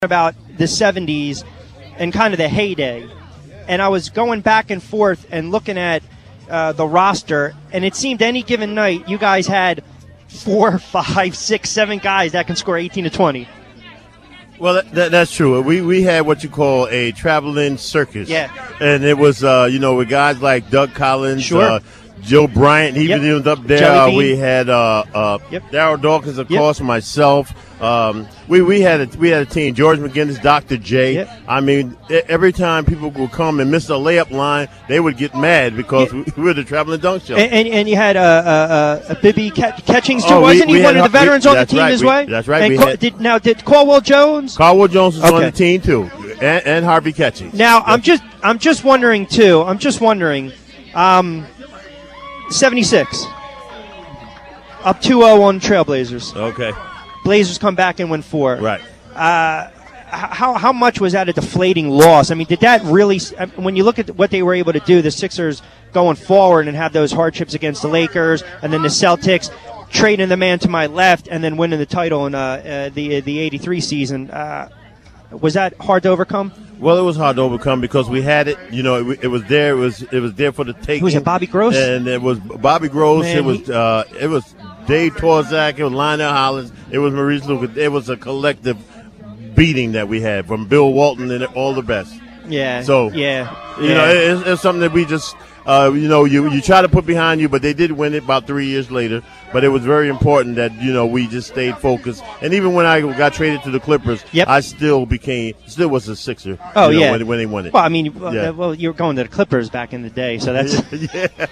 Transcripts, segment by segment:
about the 70s and kind of the heyday, and I was going back and forth and looking at the roster, and it seemed any given night you guys had 4, 5, 6, 7 guys that can score 18 to 20. Well, that's true. We had what you call a traveling circus. Yeah. And it was, with guys like Doug Collins, sure. Joe Bryant, he was up there. We had Darryl Dawkins, of course, myself. We had a team. George McGinnis, Dr. J. Yep. I mean, every time people would come and miss a layup line, they would get mad because we were the traveling dunk show. And you had Bibby Catchings too, wasn't he? One of the veterans on the team as well. That's right. And did Caldwell Jones? Caldwell Jones was on the team too, and Harvey Catchings. Now I'm just wondering too. 76 up 2-0 on Trailblazers. Okay. Blazers come back and win 4. Right. How much was that a deflating loss? I mean, did that really, when you look at what they were able to do, the Sixers going forward and have those hardships against the Lakers, and then the Celtics trading the man to my left and then winning the title in the 83 season, was that hard to overcome? Well, it was hard to overcome because we had it. You know, it was there. It was there for the taking. Who was it? Bobby Gross. And it was Bobby Gross. Man, it was Dave Torzak. It was Lionel Hollins. It was Maurice Lucas. It was a collective beating that we had from Bill Walton and all the best. Yeah. So it's something that we just you try to put behind you, but they did win it about 3 years later. But it was very important that we just stayed focused. And even when I got traded to the Clippers, I still was a Sixer. Oh when they won it. Well, I mean, you were going to the Clippers back in the day, so that's.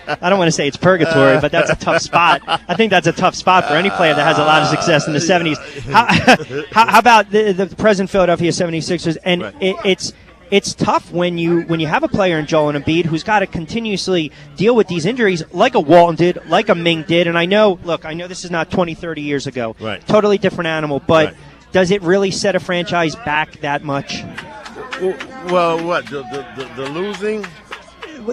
I don't want to say it's purgatory, but that's a tough spot. I think that's a tough spot for any player that has a lot of success in the 70s. How about the present Philadelphia 76ers? And right. It's tough when you have a player in Joel Embiid who's got to continuously deal with these injuries like a Walton did, like a Ming did. And I know this is not 20, 30 years ago. Right. Totally different animal. But does it really set a franchise back that much? Well, what? The losing?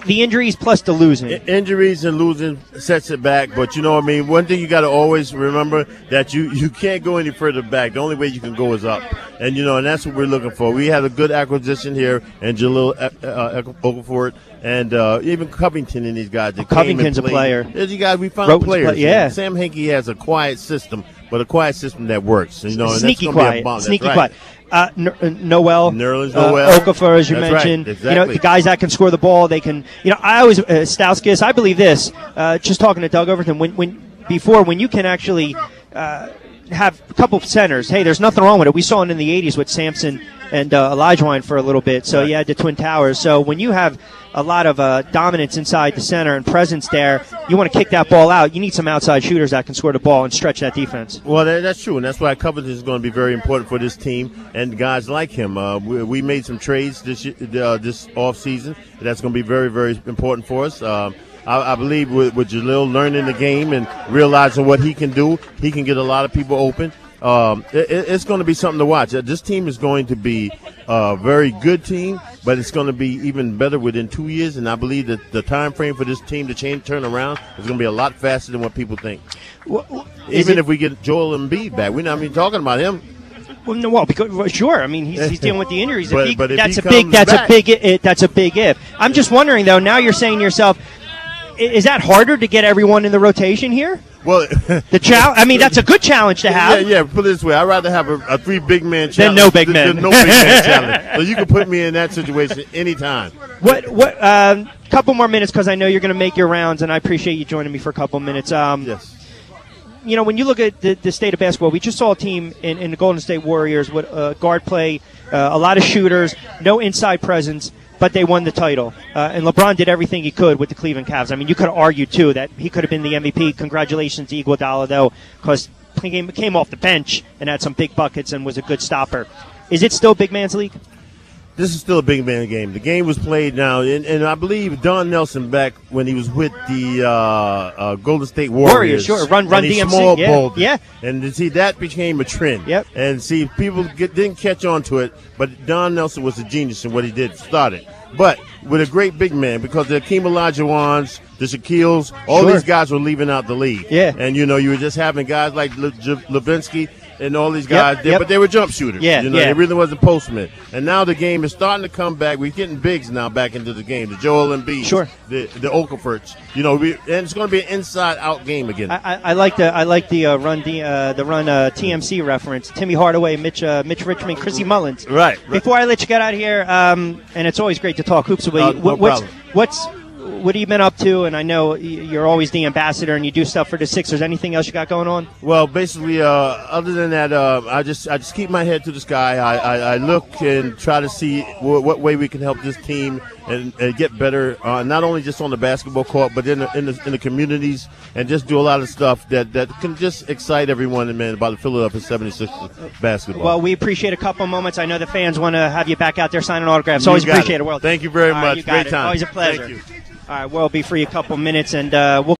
The injuries plus the losing. Injuries and losing sets it back. But one thing you got to always remember that you can't go any further back. The only way you can go is up. And, and that's what we're looking for. We had a good acquisition here, and Jahlil Okafor, and even Covington and these guys. Covington's a player. These guys, we found players. Yeah. Sam Hinkie has a quiet system, but a quiet system that works. And, sneaky and that's quiet. Be a bomb. Sneaky right. quiet. Noel, Okafor, as you mentioned. Right. Exactly. The guys that can score the ball, they can. I always Stauskas. I believe this. Just talking to Doug Overton, when you can actually have a couple of centers. Hey, there's nothing wrong with it. We saw it in the 80s with Sampson and Olajuwon for a little bit. So you had the Twin Towers. So when you have a lot of dominance inside the center and presence there, you want to kick that ball out. You need some outside shooters that can score the ball and stretch that defense. Well, that's true, and that's why Covington is going to be very important for this team and guys like him. We made some trades this offseason. That's going to be very, very important for us. I believe with Jahlil learning the game and realizing what he can do, he can get a lot of people open. It's going to be something to watch. This team is going to be a very good team, but it's going to be even better within 2 years. And I believe that the time frame for this team to turn around is going to be a lot faster than what people think. Even if we get Joel Embiid back, we're not even talking about him. Well, because sure. I mean, he's dealing with the injuries. But that's a big if. I'm just wondering though. Now you're saying to yourself, is that harder to get everyone in the rotation here? Well, that's a good challenge to have. Yeah. Put it this way: I'd rather have a 3 big man challenge than no big men. No big man challenge. So you can put me in that situation anytime. What? Couple more minutes because I know you're going to make your rounds, and I appreciate you joining me for a couple minutes. Yes. When you look at the state of basketball, we just saw a team in the Golden State Warriors with guard play, a lot of shooters, no inside presence. But they won the title. And LeBron did everything he could with the Cleveland Cavs. I mean, you could argue, too, that he could have been the MVP. Congratulations to Iguodala, though, because he came off the bench and had some big buckets and was a good stopper. Is it still big man's league? This is still a big man game. The game was played now, and I believe Don Nelson back when he was with the Golden State Warriors. Sure. Run DMC. Small balled. Yeah. And see, that became a trend. Yep. And see, people didn't catch on to it, but Don Nelson was a genius in what he did, started. But with a great big man, because the Hakeem Olajuwons, the Shaquilles, all these guys were leaving out the league. Yeah. And, you were just having guys like Levinsky and all these guys, but they were jump shooters. Yeah, They really wasn't postmen. And now the game is starting to come back. We're getting bigs now back into the game. The Joel Embiid, the Okaforts. And it's going to be an inside-out game again. I like the run TMC reference. Timmy Hardaway, Mitch Richmond, Chrissy Mullins. Right. Before I let you get out of here, and it's always great to talk hoops with you. What have you been up to? And I know you're always the ambassador and you do stuff for the Sixers. Anything else you got going on? Well, basically, other than that, I just keep my head to the sky. I look and try to see what way we can help this team and get better, not only just on the basketball court, but in the communities, and just do a lot of stuff that can just excite everyone about the Philadelphia 76ers basketball. Well, we appreciate a couple moments. I know the fans want to have you back out there signing autographs. Always appreciate it. Well, thank you very much. Great time. Always a pleasure. Thank you. All right, we'll be free a couple minutes, and we'll